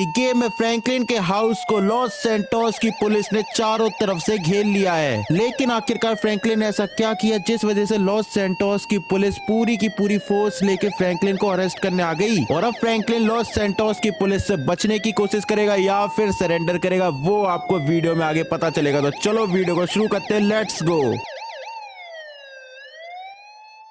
Game में Franklin के house को लॉस सैंटोस की पुलिस ने चारों तरफ से घेर लिया है, लेकिन आखिरकार फ्रैंकलिन ने ऐसा क्या किया जिस वजह से लॉस सैंटोस की पुलिस पूरी की पूरी फोर्स लेके फ्रैंकलिन को अरेस्ट करने आ गई। और अब फ्रैंकलिन लॉस सैंटोस की पुलिस से बचने की कोशिश करेगा या फिर सरेंडर करेगा, वो आपको वीडियो में आगे पता चलेगा। तो चलो वीडियो को शुरू करते हैं, लेट्स गो।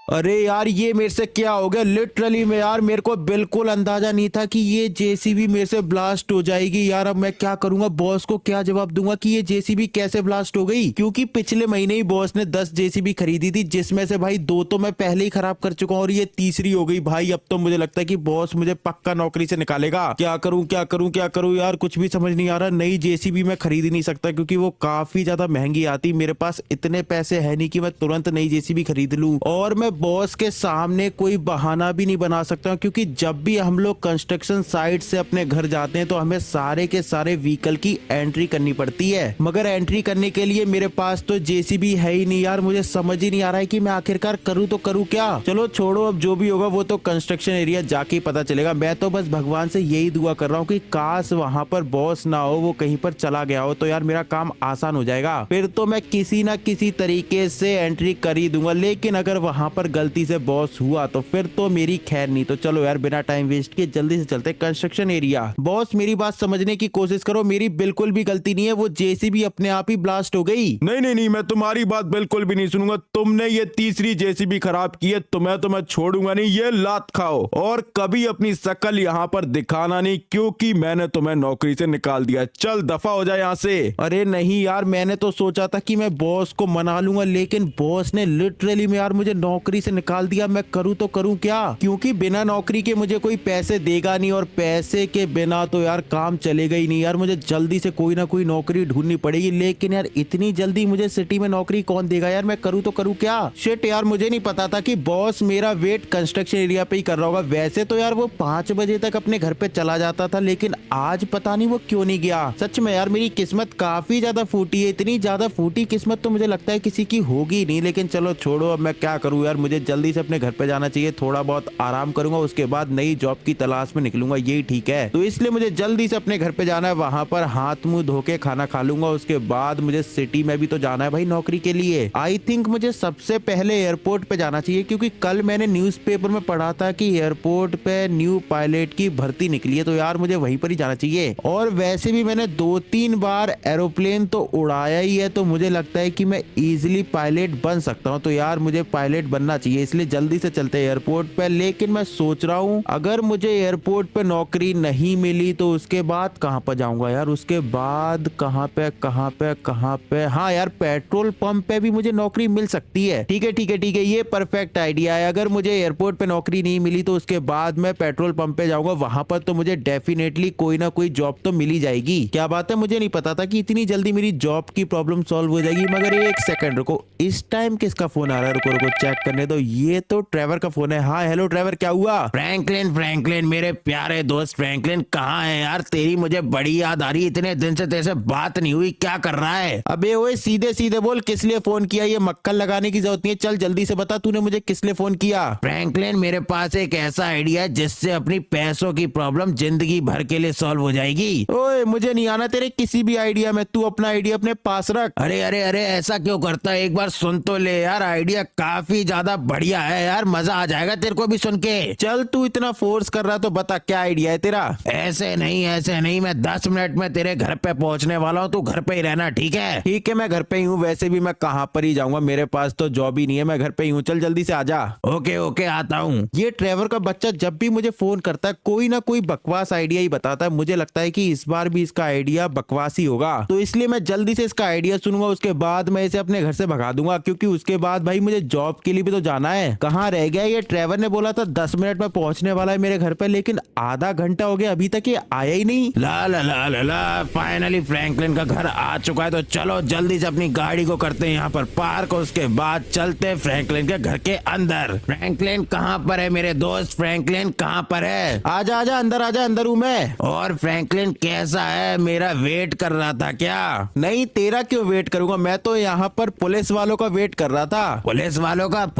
अरे यार ये मेरे से क्या हो गया, लिटरली में यार मेरे को बिल्कुल अंदाजा नहीं था कि ये जेसीबी मेरे से ब्लास्ट हो जाएगी। यार अब मैं क्या करूंगा, बॉस को क्या जवाब दूंगा कि ये जेसीबी कैसे ब्लास्ट हो गई, क्योंकि पिछले महीने ही बॉस ने 10 जेसीबी खरीदी थी, जिसमें से भाई 2 तो मैं पहले ही खराब कर चुका हूँ और ये तीसरी हो गई। भाई अब तो मुझे लगता है कि बॉस मुझे पक्का नौकरी से निकालेगा। क्या करूं क्या करूं क्या करूं यार, कुछ भी समझ नहीं आ रहा। नई जेसीबी मैं खरीद ही नहीं सकता क्योंकि वो काफी ज्यादा महंगी आती। मेरे पास इतने पैसे है नहीं कि मैं तुरंत नई जेसीबी खरीद लूं, और मैं बॉस के सामने कोई बहाना भी नहीं बना सकता, क्योंकि जब भी हम लोग कंस्ट्रक्शन साइट से अपने घर जाते हैं तो हमें सारे के सारे व्हीकल की एंट्री करनी पड़ती है, मगर एंट्री करने के लिए मेरे पास तो जेसीबी है ही नहीं। यार मुझे समझ ही नहीं आ रहा है कि मैं आखिरकार करूँ तो करूँ क्या। चलो छोड़ो, अब जो भी होगा वो तो कंस्ट्रक्शन एरिया जाके पता चलेगा। मैं तो बस भगवान से यही दुआ कर रहा हूँ कि काश वहां पर बॉस ना हो, वो कहीं पर चला गया हो तो यार मेरा काम आसान हो जाएगा। फिर तो मैं किसी ना किसी तरीके से एंट्री कर ही दूंगा, लेकिन अगर वहां पर गलती से बॉस हुआ तो फिर तो मेरी खैर नहीं। तो चलो यार बिना टाइम वेस्ट किए जल्दी से चलते कंस्ट्रक्शन एरिया। बॉस मेरी बात समझने की कोशिश करो, मेरी बिल्कुल भी गलती नहीं है, वो जेसीबी अपने आप ही ब्लास्ट हो गई। नहीं नहीं नहीं, मैं तुम्हारी बात बिल्कुल भी नहीं सुनूंगा। तुमने ये तीसरी जेसीबी खराब की है, तुम्हें तो मैं छोड़ूंगा नहीं। ये लात खाओ और कभी अपनी शकल यहाँ पर दिखाना नहीं, क्योंकि मैंने तुम्हें नौकरी से निकाल दिया। चल दफा हो जाए यहाँ से। अरे नहीं यार, मैंने तो सोचा था कि मैं बॉस को मना लूंगा, लेकिन बॉस ने लिटरली में यार मुझे नौकरी से निकाल दिया। मैं करूँ तो करूँ क्या, क्योंकि बिना नौकरी के मुझे कोई पैसे देगा नहीं, और पैसे के बिना तो यार काम चलेगा ही नहीं। यार मुझे जल्दी से कोई ना कोई नौकरी ढूंढनी पड़ेगी, लेकिन यार इतनी जल्दी मुझे सिटी में नौकरी कौन देगा। यार मैं करूँ तो करूँ क्या। शिट यार, मुझे नहीं पता था कि बॉस मेरा वेट कंस्ट्रक्शन एरिया पे ही कर रहा होगा। वैसे तो यार वो 5 बजे तक अपने घर पे चला जाता था, लेकिन आज पता नहीं वो क्यों नहीं गया। सच में यार मेरी किस्मत काफी ज्यादा फूटी है। इतनी ज्यादा फूटी किस्मत तो मुझे लगता है किसी की होगी नहीं, लेकिन चलो छोड़ो, अब मैं क्या करूँ यार। मुझे जल्दी से अपने घर पे जाना चाहिए, थोड़ा बहुत आराम करूंगा, उसके बाद नई जॉब की तलाश में निकलूंगा, यही ठीक है। तो इसलिए मुझे जल्दी से अपने घर पे जाना है, वहां पर हाथ मुंह धो के खाना खा लूंगा, उसके बाद मुझे सिटी में भी तो जाना है भाई नौकरी के लिए। आई थिंक मुझे सबसे पहले एयरपोर्ट पे जाना चाहिए, क्योंकि कल मैंने न्यूज़पेपर में पढ़ा था कि एयरपोर्ट पे न्यू पायलट की भर्ती निकली है, तो यार मुझे वहीं पर ही जाना चाहिए। और वैसे भी मैंने 2-3 बार एरोप्लेन तो उड़ाया ही है, तो मुझे लगता है कि मैं इजिली पायलट बन सकता हूँ। तो यार मुझे पायलट बनना चाहिए, इसलिए जल्दी से चलते हैं एयरपोर्ट पे। लेकिन मैं सोच रहा हूँ अगर मुझे एयरपोर्ट पे नौकरी नहीं मिली तो उसके बाद कहाँ पर जाऊंगा यार। उसके बाद कहाँ पे, हाँ यार पेट्रोल पंप पे भी मुझे नौकरी मिल सकती है। ठीक है ठीक है ठीक है, ये परफेक्ट आइडिया है। अगर मुझे एयरपोर्ट पे नौकरी नहीं मिली तो उसके बाद मैं पेट्रोल पंप पे जाऊंगा, वहां पर तो मुझे डेफिनेटली कोई ना कोई जॉब तो मिल ही जाएगी। क्या बात है, मुझे नहीं पता था कि इतनी जल्दी मेरी जॉब की प्रॉब्लम सॉल्व हो जाएगी। मगर एक सेकंड रुको, इस टाइम किसका फोन आ रहा है, रुको रुको चेक करने दो। ये तो ट्रेवर का फोन है। हाँ हेलो ट्रेवर, क्या हुआ। फ्रैंकलिन मेरे प्यारे दोस्त फ्रैंकलिन, कहाँ है यार। तेरी मुझे बड़ी याद आ रही, इतने दिन से तेरे से बात नहीं हुई, क्या कर रहा है। अबे ओए सीधे सीधे बोल, किस लिए फोन किया। ये मक्खन लगाने की जरूरत नहीं है, चल जल्दी से बता तूने मुझे किस लिए फोन किया। फ्रैंकलिन मेरे पास एक ऐसा आइडिया है जिससे अपनी पैसों की प्रॉब्लम जिंदगी भर के लिए सॉल्व हो जाएगी। ओए मुझे नहीं आना तेरे किसी भी आइडिया में, तू अपना आइडिया अपने पास रख। अरे अरे अरे, ऐसा क्यों करता है, एक बार सुन तो ले यार। आइडिया काफी ज्यादा बढ़िया है यार, मजा आ जाएगा तेरे को भी सुन के। चल तू इतना फोर्स कर रहा तो बता क्या आइडिया है तेरा। ऐसे नहीं, मैं 10 मिनट में तेरे घर पे पहुंचने वाला हूँ, तू घर पे ही रहना, ठीक है। ठीक है मैं घर पे ही हूँ, वैसे भी मैं कहाँ पर ही जाऊंगा, मेरे पास तो जॉब ही नहीं है, मैं घर पे ही हूँ। चल जल्दी से आजा। ओके ओके आता हूँ। ये ट्रेवर का बच्चा जब भी मुझे फोन करता है कोई ना कोई बकवास आइडिया ही बताता है। मुझे लगता है कि इस बार भी इसका आइडिया बकवास ही होगा, तो इसलिए मैं जल्दी से इसका आइडिया सुनूंगा, उसके बाद मैं इसे अपने घर से भगा दूंगा, क्योंकि उसके बाद भाई मुझे जॉब के लिए भी तो जाना है। कहाँ रह गया ये ट्रेवर, ने बोला था 10 मिनट में पहुंचने वाला है मेरे घर पे, लेकिन आधा घंटा हो गया अभी तक ये आया ही नहीं। ला ला ला ला ला, फाइनली फ्रैंकलिन का घर आ चुका है। तो चलो जल्दी से अपनी गाड़ी को करते हैं यहाँ पर पार्क, उसके बाद चलते हैं फ्रैंकलिन के घर के अंदर। फ्रैंकलिन कहाँ पर है मेरे दोस्त, फ्रैंकलिन कहाँ पर है। आजा आजा अंदर, आजा अंदर हूँ मैं। और फ्रैंकलिन कैसा है, मेरा वेट कर रहा था क्या। नहीं तेरा क्यों वेट करूंगा, मैं तो यहाँ पर पुलिस वालों का वेट कर रहा था। पुलिस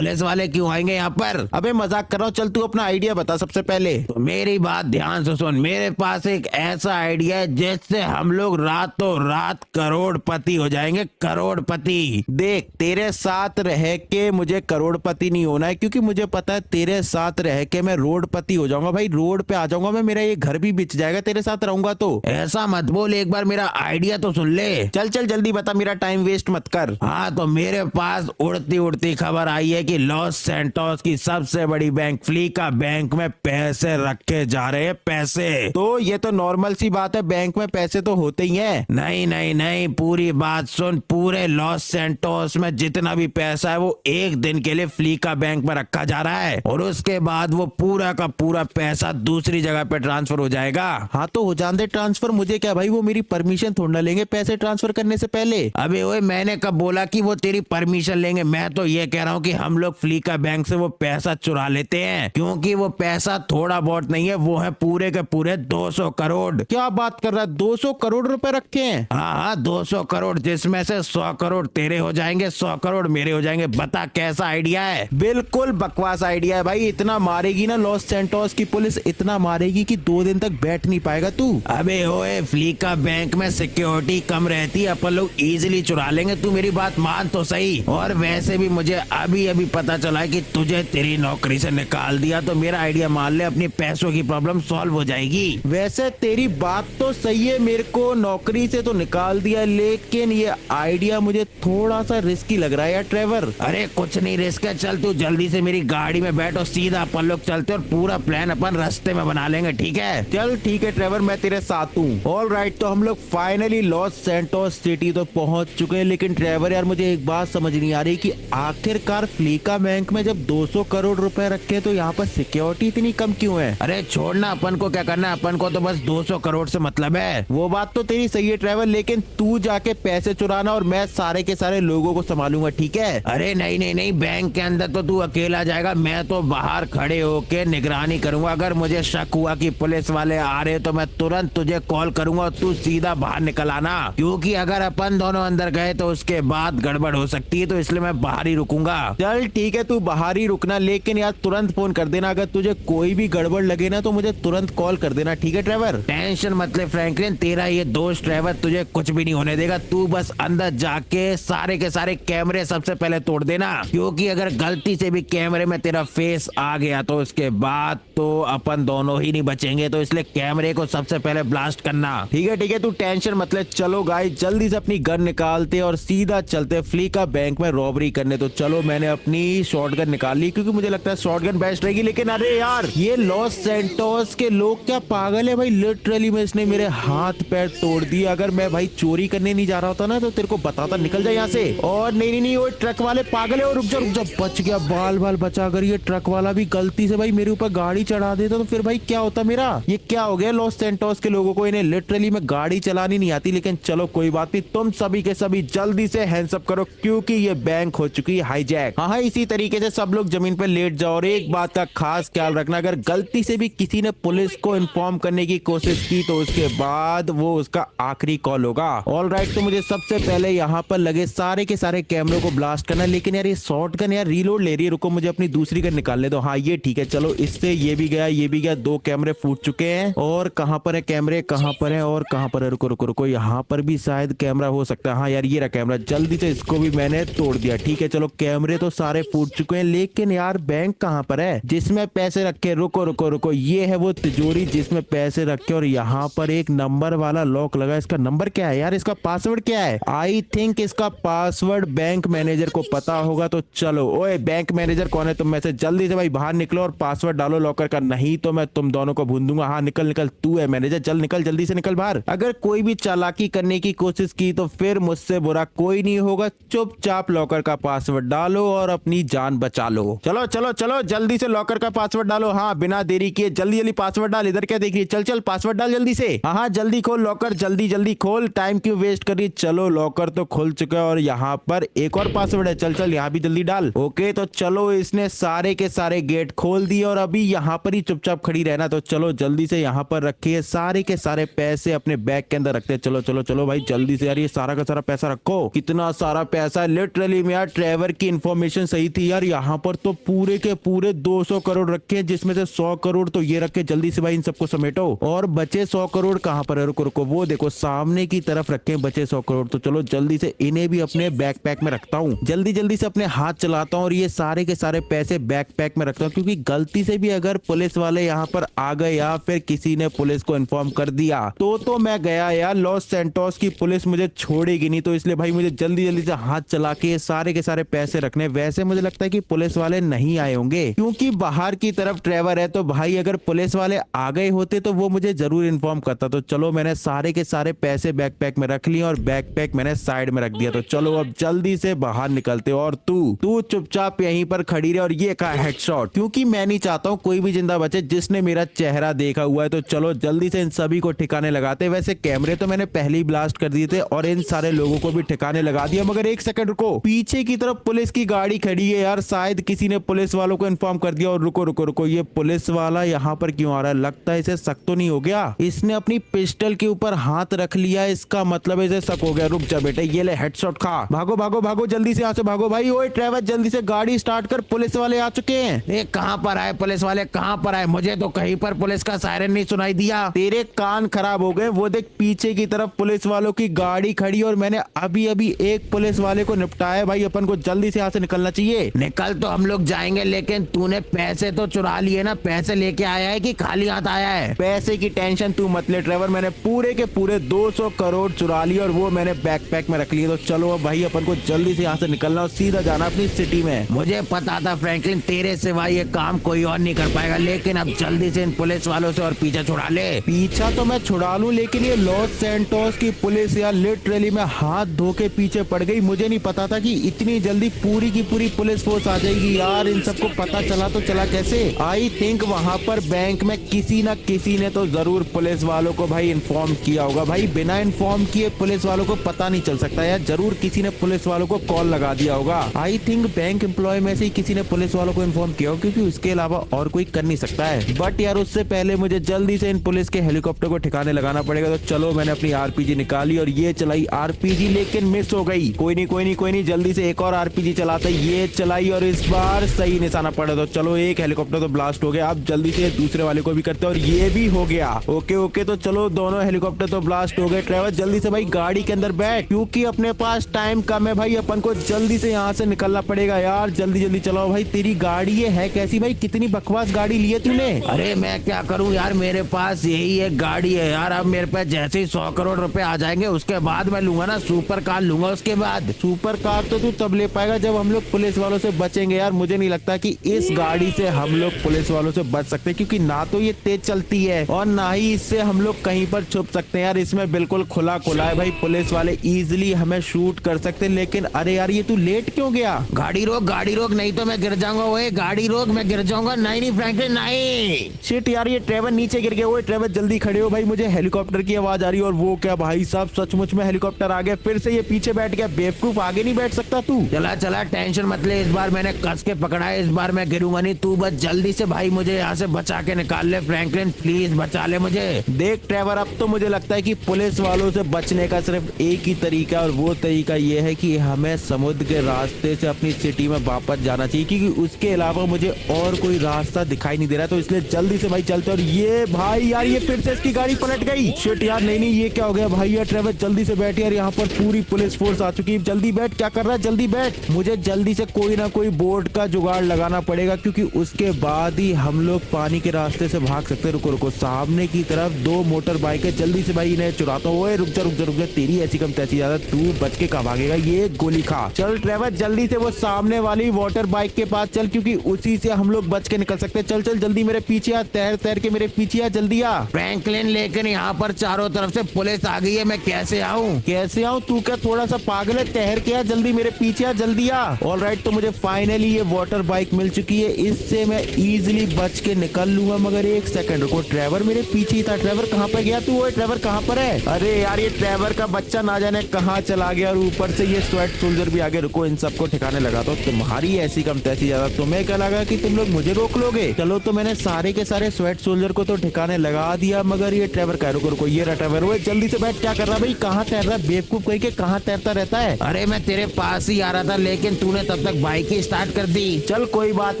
पुलिस वाले क्यों आएंगे यहाँ पर? अबे मजाक कर रहा हूँ, चल तू अपना आइडिया बता सबसे पहले। तो मेरी बात ध्यान से सुन, मेरे पास एक ऐसा आइडिया है जिससे हम लोग रातों रात करोड़पति हो जाएंगे, करोड़पति। देख, तेरे साथ रह के मुझे करोड़पति नहीं होना है, क्योंकि मुझे पता है तेरे साथ रह के मैं रोडपति हो जाऊंगा भाई, रोड पे आ जाऊंगा मैं, मेरा ये घर भी बिक जाएगा तेरे साथ रहूंगा तो। ऐसा मत बोल, एक बार मेरा आइडिया तो सुन ले। चल चल जल्दी बता, मेरा टाइम वेस्ट मत कर। हाँ, तो मेरे पास उड़ती उड़ती खबर आई है कि लॉस सैंटोस की सबसे बड़ी बैंक फ्लीका बैंक में पैसे रखे जा रहे हैं, पैसे। तो ये तो नॉर्मल सी बात है, बैंक में पैसे तो होते ही हैं। नहीं नहीं नहीं, पूरी बात सुन। पूरे लॉस सैंटोस में जितना भी पैसा है वो एक दिन के लिए फ्लीका बैंक में रखा जा रहा है, और उसके बाद वो पूरा का पूरा पैसा दूसरी जगह पे ट्रांसफर हो जाएगा। हाँ तो हो जान दे ट्रांसफर, मुझे क्या भाई, वो मेरी परमिशन थोड़ा ना लेंगे पैसे ट्रांसफर करने से पहले। अबे ओए, मैंने कब बोला कि वो तेरी परमिशन लेंगे? मैं तो ये कह रहा हूँ कि हम लोग फ्लीका बैंक से वो पैसा चुरा लेते हैं, क्योंकि वो पैसा थोड़ा बहुत नहीं है, वो है पूरे के पूरे 200 करोड़। क्या बात कर रहा है, 200 करोड़ रुपए रखे हैं? हाँ हाँ, 200 करोड़, जिसमें से 100 करोड़ तेरे हो जाएंगे, 100 करोड़ मेरे हो जाएंगे। बता कैसा आइडिया है? बिल्कुल बकवास आइडिया है भाई, इतना मारेगी ना लॉस सैंटोस की पुलिस, इतना मारेगी कि 2 दिन तक बैठ नहीं पाएगा तू। अबे ओए, फ्लीका बैंक में सिक्योरिटी कम रहती है, अपन लोग इजीली चुरा लेंगे। तू मेरी बात मान तो सही। और वैसे भी मुझे अभी अभी पता चला है कि तुझे तेरी नौकरी से निकाल दिया, तो मेरा आइडिया मान ले, अपनी पैसों की प्रॉब्लम सॉल्व हो जाएगी। वैसे तेरी बात तो सही है, मेरे को नौकरी से तो निकाल दिया, लेकिन ये आइडिया मुझे थोड़ा सा रिस्की लग रहा है यार ट्रेवर। अरे कुछ नहीं रिस्क है, चल तू जल्दी से मेरी गाड़ी में बैठ और सीधा अपन लोग चलते, और पूरा प्लान अपन रास्ते में बना लेंगे, ठीक है? चल ठीक है ट्रेवर, मैं तेरे साथ हूँ। ऑल राइट, तो हम लोग फाइनली लॉस सैंटोस सिटी तो पहुंच चुके हैं, लेकिन ट्रेवर यार मुझे एक बात समझ नहीं आ रही कि आखिरकार फ्लीका बैंक में जब 200 करोड़ रुपए रखे तो यहाँ पर सिक्योरिटी इतनी कम क्यों है? अरे छोड़ना, अपन को क्या करना है, अपन को तो बस 200 करोड़ से मतलब है। वो बात तो तेरी सही है ट्रेवर, लेकिन तू जाके पैसे चुराना और मैं सारे के सारे लोगों को संभालूंगा, ठीक है? अरे नहीं नहीं नहीं, बैंक के अंदर तो तू अकेला जाएगा, मैं तो बाहर खड़े होके निगरानी करूंगा। अगर मुझे शक हुआ कि पुलिस वाले आ रहे तो मैं तुरंत तुझे कॉल करूंगा और तू सीधा बाहर निकल आना, क्योंकि अगर अपन दोनों अंदर गए तो उसके बाद गड़बड़ हो सकती है, तो इसलिए मैं बाहर ही रुकूंगा। चल ठीक है, तू बाहर ही रुकना, लेकिन यार तुरंत फोन कर देना, अगर तुझे कोई भी गड़बड़ लगे ना तो मुझे तुरंत कॉल कर देना, ठीक है ट्रेवर? टेंशन मत ले फ्रैंकलिन, तेरा ये दोस्त ट्रेवर तुझे कुछ भी नहीं होने देगा। तू बस अंदर जाके सारे के सारे कैमरे सबसे पहले तोड़ देना, क्योंकि अगर गलती से भी कैमरे में तेरा फेस आ गया तो उसके बाद तो अपन दोनों ही नहीं बचेंगे, तो इसलिए कैमरे को सबसे पहले ब्लास्ट करना। ठीक है, तू टेंशन मत ले। चलो गाइस, जल्दी से अपनी गन निकालते और सीधा चलते फ्लीका बैंक में रॉबरी करने। तो चलो, मैंने अपनी शॉटगन निकाल ली, क्योंकि मुझे लगता है शॉटगन बेस्ट रहेगी। लेकिन अरे यार, ये लॉस सैंटोस के लोग क्या पागल है भाई, लिटरली में इसने मेरे हाथ पैर तोड़ दिए। अगर मैं भाई चोरी करने नहीं जा रहा होता ना तो तेरे को बताता, निकल जाए यहाँ से। और नहीं नहीं नहीं, वो ट्रक वाले पागल है। और रुक जा, बच गया, बाल बाल बचा। अगर ये ट्रक वाला भी गलती से भाई मेरे ऊपर गाड़ी चढ़ा देता तो फिर भाई क्या होता मेरा? ये क्या हो गया लॉस सैंटोस के लोगों को, इन्हें लिटरली में गाड़ी चलानी नहीं आती। लेकिन चलो कोई बात नहीं, तुम सभी के सभी जल्दी से हैंड्स अप करो, क्योंकि ये बैंक हो चुकी है हाईजैक। हाँ, इसी तरीके से सब लोग जमीन पर लेट जाओ। और एक बात का खास ख्याल रखना, अगर गलती से भी किसी ने पुलिस को इन्फॉर्म करने की कोशिश की तो उसके बाद वो उसका आखिरी कॉल होगा। ऑल राइट, तो मुझे सबसे पहले यहाँ पर लगे सारे के सारे कैमरों को ब्लास्ट करना। लेकिन यार ये शॉटगन यार रीलोड ले रही है, रुको मुझे अपनी दूसरी गन निकालने दो। हाँ ये ठीक है, चलो इससे ये भी गया, ये भी गया, 2 कैमरे फूट चुके हैं। और कहाँ पर है कैमरे, कहाँ पर है और कहाँ पर है? रुको रुको रुको, यहाँ पर भी शायद कैमरा हो सकता है। हाँ यार ये रहा कैमरा, जल्दी से इसको भी मैंने तोड़ दिया। ठीक है, चलो कैमरे तो सारे फूट चुके हैं, लेकिन यार बैंक कहाँ पर है जिसमें पैसे रखे? रुको रुको रुको, ये है वो तिजोरी जिसमें पैसे रखे, और यहाँ पर एक नंबर वाला लॉक लगा। इसका नंबर क्या है यार, इसका पासवर्ड क्या है? आई थिंक इसका पासवर्ड बैंक मैनेजर को पता होगा। तो चलो, ओए बैंक मैनेजर कौन है तुम में से? जल्दी से भाई बाहर निकलो और पासवर्ड डालो लॉकर का, नहीं तो मैं तुम दोनों को भून दूंगा। हाँ निकल निकल, तू है मैनेजर, चल निकल, जल्दी से निकल बाहर। अगर कोई भी चालाकी करने की कोशिश की तो फिर मुझसे बुरा कोई नहीं होगा। चुपचाप लॉकर का पासवर्ड डालो और अपनी जान बचा लो। चलो चलो चलो, जल्दी से लॉकर का पासवर्ड डालो। हाँ बिना देरी किए जल्दी जल्दी पासवर्ड डाल। इधर क्या देख रही है? चल चल पासवर्ड डाल जल्दी से। हाँ जल्दी खोल लॉकर, जल्दी जल्दी खोल, टाइम क्यों वेस्ट कर रही है? चलो लॉकर तो खुल चुका है और यहाँ पर एक और पासवर्ड है। चल चल यहाँ भी जल्दी डाल। ओके, तो चलो इसने सारे के सारे गेट खोल दिए और अभी यहाँ यहाँ पर ही चुपचाप खड़ी रहना। तो चलो जल्दी से यहाँ पर रखिए सारे के सारे पैसे अपने बैग के अंदर रखते हैं। चलो चलो चलो भाई जल्दी से यार, ये सारा का सारा पैसा रखो। कितना सारा पैसा लिटरली में यार, ट्रेवर की इन्फॉर्मेशन सही थी यार। यहाँ पर तो पूरे के पूरे 200 करोड़ रखे हैं, जिसमें से 100 करोड़ तो ये रखे। जल्दी से भाई इन सबको समेटो। और बचे 100 करोड़ कहाँ पर है? रुको रुको, वो देखो सामने की तरफ रखे बचे 100 करोड़। तो चलो जल्दी से इन्हें भी अपने बैकपैक में रखता हूँ। जल्दी जल्दी से अपने हाथ चलाता हूँ और ये सारे के सारे पैसे बैकपैक में रखता हूँ, क्योंकि गलती से भी अगर पुलिस वाले यहाँ पर आ गए या फिर किसी ने पुलिस को इन्फॉर्म कर दिया तो मैं गया यार। लॉस सैंटोस की पुलिस मुझे छोड़ेगी नहीं। तो इसलिए भाई मुझे जल्दी जल्दी से हाथ चला के सारे के सारे पैसे रखने। वैसे मुझे लगता है कि पुलिस वाले नहीं आए होंगे, क्योंकि बाहर की तरफ ट्रेवर है। तो भाई अगर पुलिस वाले आ गए होते तो वो मुझे जरूर इन्फॉर्म करता। तो चलो मैंने सारे के सारे पैसे बैकपैक में रख लिए और बैकपैक मैंने साइड में रख दिया। तो चलो अब जल्दी से बाहर निकलते। और तू चुपचाप यहीं पर खड़ी रहे और ये का हेडशॉट, क्योंकि मैं नहीं चाहता हूँ कोई भी जिंदा बचे जिसने मेरा चेहरा देखा हुआ है। तो चलो जल्दी से इन सभी को ठिकाने लगाते। वैसे कैमरे तो मैंने पहले ही ब्लास्ट कर दिए थे और इन सारे लोगों को भी ठिकाने लगा दिया। मगर एक सेकंड रुको, पीछे की तरफ पुलिस की गाड़ी खड़ी है यार। शायद किसी ने पुलिस वालों को इन्फॉर्म कर दिया। और रुको रुको रुको, ये पुलिस वाला यहाँ पर क्यों आ रहा है? लगता है इसे शक तो नहीं हो गया? इसने अपनी पिस्टल के ऊपर हाथ रख लिया, इसका मतलब इसे शक हो गया। रुक जा बेटे, ये ले हेडशॉट खा। भागो भागो भागो, जल्दी से यहाँ से भागो भाई। ओए ट्रेवर जल्दी से गाड़ी स्टार्ट कर, पुलिस वाले आ चुके हैं। ये कहाँ पर आए पुलिस वाले? कहाँ पर आए? मुझे तो कहीं पर पुलिस का सायरन नहीं सुनाई दिया। तेरे कान खराब हो गए। वो देख पीछे की तरफ पुलिस वालों की गाड़ी खड़ी और मैंने अभी अभी एक पुलिस वाले को निपटाया। भाई अपन को जल्दी से यहाँ से निकलना चाहिए। निकल तो हम लोग जाएंगे, लेकिन तूने पैसे तो चुरा लिए ना? पैसे लेके आया है कि खाली हाथ आया है? पैसे की टेंशन तू मत ले ट्रेवर, मैंने पूरे के पूरे 200 करोड़ चुरा लिए और वो मैंने बैकपैक में रख लिए। तो चलो अब भाई अपन को जल्दी से यहाँ से निकलना और सीधा जाना अपनी सिटी में। मुझे पता था फ्रैंकलिन, तेरे सिवा ये काम कोई और नहीं कर पाएगा, लेकिन अब जल्दी से इन पुलिस वालों से और पीछा छुड़ा ले। पीछा तो मैं छुड़ा लूं, लेकिन ये लॉस सैंटोस की पुलिस यार लिटरली में हाथ धो के पीछे पड़ गई। मुझे नहीं पता था कि इतनी जल्दी पूरी की पूरी पुलिस फोर्स आ जाएगी यार। इन सबको पता चला तो चला कैसे? आई थिंक वहां पर बैंक में किसी न किसी ने तो जरूर पुलिस वालों को भाई इन्फॉर्म किया होगा। भाई बिना इन्फॉर्म किए पुलिस वालों को पता नहीं चल सकता यार। जरूर किसी ने पुलिस वालों को कॉल लगा दिया होगा। आई थिंक बैंक एम्प्लॉय में से ही किसी ने पुलिस वालों को इन्फॉर्म किया होगा, क्योंकि उसके अलावा और कोई कर नहीं सकता है। बट यार उससे पहले मुझे जल्दी से इन पुलिस के हेलीकॉप्टर को ठिकाने लगाना पड़ेगा। तो चलो मैंने अपनी आरपीजी निकाली और ये चलाई आरपीजी, लेकिन मिस हो गई। कोई नहीं कोई नहीं कोई नहीं, जल्दी से एक और आरपीजी चलाते। ये चलाई और इस बार सही निशाना पड़ा। तो चलो एक हेलीकॉप्टर तो ब्लास्ट हो गया। अब जल्दी से दूसरे वाले को भी करते और ये भी हो गया। ओके ओके, तो चलो दोनों हेलीकॉप्टर तो ब्लास्ट हो गए। ट्रेवर जल्दी से भाई गाड़ी के अंदर बैठ, क्योंकि अपने पास टाइम कम है भाई। अपन को जल्दी से यहाँ से निकलना पड़ेगा यार। जल्दी जल्दी चलाओ भाई। तेरी गाड़ी ये है कैसी भाई? कितनी बकवास गाड़ी ली है तूने। अरे मैं क्या करूं यार, मेरे पास यही एक गाड़ी है यार। अब मेरे पास जैसे ही 100 करोड़ रुपए आ जाएंगे उसके बाद मैं लूंगा ना सुपर कार लूंगा। उसके बाद सुपर कार तो तू तब ले पाएगा जब हम लोग पुलिस वालों से बचेंगे यार। मुझे नहीं लगता कि इस गाड़ी से हम लोग पुलिस वालों से बच सकते, क्योंकि ना तो ये तेज चलती है और ना ही इससे हम लोग कहीं पर छुप सकते हैं यार। इसमें बिल्कुल खुला खुला है भाई, पुलिस वाले इजिली हमें शूट कर सकते। लेकिन अरे यार ये तू लेट क्यों गया? गाड़ी रोक नहीं तो मैं गिर जाऊंगा। ओए गाड़ी रोक, मैं गिर जाऊंगा। नहीं नहीं फ्रैंकलिन नहीं। शिट यार, ये ट्रेवर नीचे गिर गया। ओए ट्रेवर जल्दी खड़े हो भाई, मुझे हेलीकॉप्टर की आवाज आ रही है। और वो क्या भाई साहब, सचमुच में हेलीकॉप्टर आ गया। फिर से ये पीछे बैठ गया। बेवकूफ, आगे नहीं बैठ सकता तू। चला चला, टेंशन मत ले। इस बार मैंने कस के पकड़ा है, इस बार मैं गिरूंगा नहीं। तू बस जल्दी से भाई मुझे यहाँ से बचा के निकाल ले। फ्रैंकलिन प्लीज बचा ले मुझे। देख ट्रेवर, अब तो मुझे लगता है कि पुलिस वालों से बचने का सिर्फ एक ही तरीका, और वो तरीका ये है कि हमें समुद्र के रास्ते से अपनी सिटी में वापस जाना चाहिए, क्योंकि उसके अलावा मुझे और कोई रास्ता दिखाई नहीं दे रहा। तो इसलिए जल्दी से भाई चलते। और ये भाई यार, ये फिर से इसकी गाड़ी पलट गई। शिट यार, नहीं नहीं, ये क्या हो गया भाई? यार ट्रेवर जल्दी से बैठ यार, यहाँ पर पूरी पुलिस फोर्स आ चुकी है। जल्दी बैठ, क्या कर रहा है? जल्दी बैठ। मुझे जल्दी से कोई ना कोई बोट का जुगाड़ लगाना पड़ेगा, क्योंकि उसके बाद ही हम लोग पानी के रास्ते से भाग सकते हैं। रुको रुको, सामने की तरफ 2 मोटर बाइक है। जल्दी से भाई इन्हें चुराता हूँ। ओए रुक जा रुक जा रुक जा, तेरी ऐसी कम तैसी ज्यादा, तू बच के कहाँ भागेगा? ये गोली खा। चल ट्रेवर जल्दी से वो सामने वाली वाटर बाइक के पास चल, क्योंकि उसी से हम लोग बच के निकल सकते हैं। चल चल जल्दी मेरे पीछे आ, तैर तैर के मेरे पीछे आ, जल्दी आ। फ्रैंकलिन लेकिन यहाँ पर चारों तरफ से पुलिस आ गई है, मैं कैसे आऊँ? कैसे आऊँ? तू क्या थोड़ा सा पागल है? तैर के आ, जल्दी मेरे पीछे आ, जल्दी आ। ऑलराइट, तो मुझे फाइनली ये वाटर बाइक मिल चुकी है। इससे मैं इजीली बच के निकल लूंगा। मगर एक सेकंड रुको, ट्रेवर मेरे पीछे ही था। ट्रेवर कहाँ पे गया तू? ओए ट्रेवर कहाँ पर है? अरे यार, ये ट्रेवर का बच्चा ना जाने कहाँ चला गया, और ऊपर से ये स्वेट सोल्जर भी आगे। रुको, इन सबको ठिकाने लगा। तो तुम्हारी ऐसी कम तैसी ज्यादा, तुम्हें क्या लगा कि तुम लोग मुझे रोक लोगे? चलो तो मैंने सारे के सारे स्वेट सोल्जर को तो ठिकाने लगा दिया, मगर ये ट्रेवर का रुको ये रहा ट्रेवर। वो जल्दी से बैठ, क्या कर रहा भाई, कहाँ तैर रहा बेवकूफ कहीं के, कहाँ तैरता रहता है। अरे मैं तेरे पास ही आ रहा था, लेकिन तूने तब तक बाइक ही स्टार्ट कर दी। चल कोई बात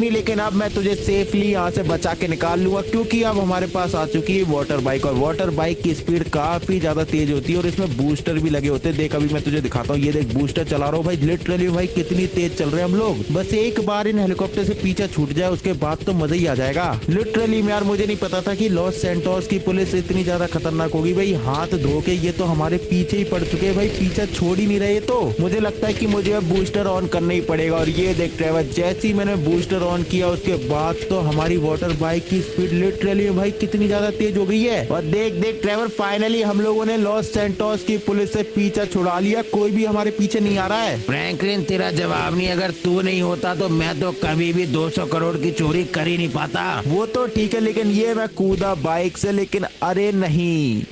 नहीं, लेकिन अब मैं तुझे सेफली यहाँ से बचा के निकाल लूंगा, क्योंकि अब हमारे पास आ चुकी है वाटर बाइक। और वाटर बाइक की स्पीड काफी ज्यादा तेज होती है और इसमें बूस्टर भी लगे होते हैं। देख अभी मैं तुझे दिखाता हूँ, ये देख बूस्टर चला रहा हूँ भाई, लिटरली भाई कितनी तेज चल रहे हैं हम लोग। बस एक बार इन हेलीकॉप्टर से पीछा छूट जाए उसके बाद तो मजा ही आ जाएगा। लिटरली यार मुझे नहीं पता था कि लॉस सैंटोस की पुलिस इतनी ज्यादा खतरनाक होगी भाई। हाथ धो के ये तो हमारे पीछे ही पड़ चुके हैं भाई, पीछा छोड़ ही नहीं रहे। तो मुझे लगता है कि मुझे अब बूस्टर ऑन करना ही पड़ेगा। और ये देख ट्रेवर, जैसे ही मैंने बूस्टर ऑन किया उसके बाद तो हमारी वाटर बाइक की स्पीड लिटरली भाई कितनी ज्यादा तेज हो गई है। और देख देख ट्रेवर, फाइनली हम लोगों ने लॉस सैंटोस की पुलिस से पीछा छुड़ा लिया, कोई भी हमारे पीछे नहीं आ रहा है। फ्रैंकलिन तेरा जवाब नहीं, अगर तू नहीं होता तो मैं तो कभी भी 200 करोड़ की चोरी कर ही नहीं पाता। वो तो ठीक है, लेकिन ये मैं कूदा बाइक से, लेकिन अरे नहीं।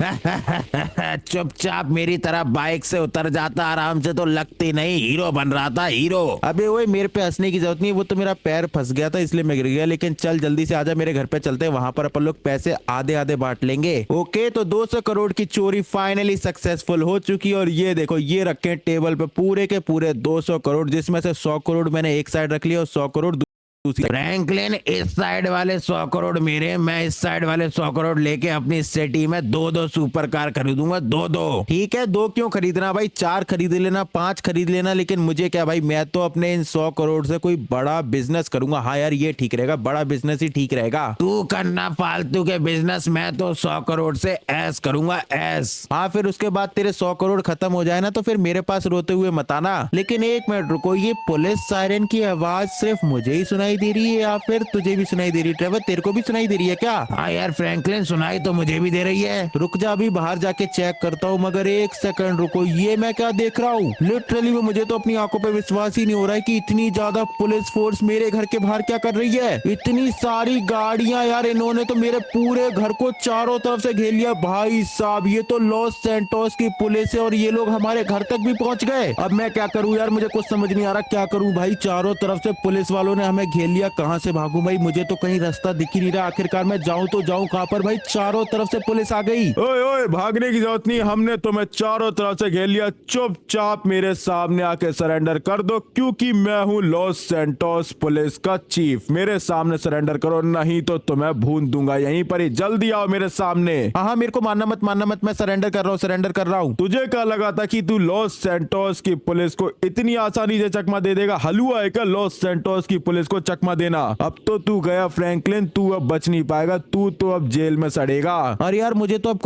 चुपचाप मेरी तरह बाइक से उतर जाता, आराम से तो लगती नहीं, हीरो बन रहा था हीरो। अबे ओए मेरे पे हंसने की जरूरत नहीं, वो तो मेरा पैर फंस गया था इसलिए मैं गिर गया। लेकिन चल जल्दी से आजा, मेरे घर पे चलते हैं, वहां पर अपन लोग पैसे आधे आधे बांट लेंगे। ओके, तो 200 करोड़ की चोरी फाइनली सक्सेसफुल हो चुकी। और ये देखो ये रखे टेबल पे पूरे के पूरे 200 करोड़, जिसमें से 100 करोड़ मैंने एक साइड रख लिया और 100 करोड़ दूसरी। फ्रैंकलिन इस साइड वाले 100 करोड़ मेरे, मैं इस साइड वाले 100 करोड़ लेके अपनी सिटी में 2-2 सुपर कार खरीदूंगा, 2-2। ठीक है, 2 क्यों खरीदना भाई, 4 खरीद लेना, 5 खरीद लेना, लेकिन मुझे क्या भाई, मैं तो अपने इन 100 करोड़ से कोई बड़ा बिजनेस करूंगा। हाँ यार ये ठीक रहेगा, बड़ा बिजनेस ही ठीक रहेगा। तू करना फालतू के बिजनेस, मैं तो 100 करोड़ से ऐस करूंगा ऐस। हाँ फिर उसके बाद तेरे 100 करोड़ खत्म हो जाए ना तो फिर मेरे पास रोते हुए मत आना। लेकिन एक मिनट रुको, ये पुलिस सायरन की आवाज सिर्फ मुझे ही सुनाई दे रही है या फिर तुझे भी सुनाई दे रही है? ट्रेवर तेरे को भी सुनाई दे रही है क्या? हाँ यार फ्रैंकलिन, सुनाई तो मुझे भी दे रही है। रुक जा, अभी बाहर जाके चेक करता हूँ, मगर एक सेकंड रुको, ये मैं क्या देख रहा हूँ? लिटरली मुझे तो अपनी आंखों पे विश्वास ही नहीं हो रहा है कि इतनी ज्यादा पुलिस फोर्स मेरे घर के बाहर क्या कर रही है। इतनी सारी गाड़ियां यार, इन्होंने तो मेरे पूरे घर को चारों तरफ से घेर लिया। भाई साहब ये तो लॉस सैंटोस की पुलिस है और ये लोग हमारे घर तक भी पहुंच गए। अब मैं क्या करूं यार, मुझे कुछ समझ नहीं आ रहा क्या करूं भाई। चारों तरफ से पुलिस वालों ने हमें घेर लिया, कहां से भागूं भाई, मुझे तो कहीं रास्ता दिख ही नहीं रहा। आखिरकार मैं जाऊं तो जाऊं कहां पर भाई, चारों तरफ से पुलिस आ गई। ओए ओए, भागने की जरूरत नहीं, हमने तुम्हें चारों तरफ से घेर लिया। चुपचाप मेरे सामने आके सरेंडर कर दो, क्योंकि मैं हूँ लॉस सैंटोस पुलिस का चीफ। मेरे सामने सरेंडर करो, नहीं तो तुम्हें भून दूंगा यहीं पर ही। जल्दी आओ मेरे सामने। हाँ मेरे को मानना मत, मैं सरेंडर कर रहा हूँ, सरेंडर कर रहा हूँ। तुझे क्या लगा था कि तू लॉस सैंटोस की पुलिस को इतनी आसानी से चकमा दे देगा? हलवा है क्या लॉस सैंटोस की पुलिस को चकमा देना? अब तो तू गया फ्रैंकलिन, तू अब बच नहीं पाएगा, तू तो अब जेल में सड़ेगा। अरे यार मुझे तो अब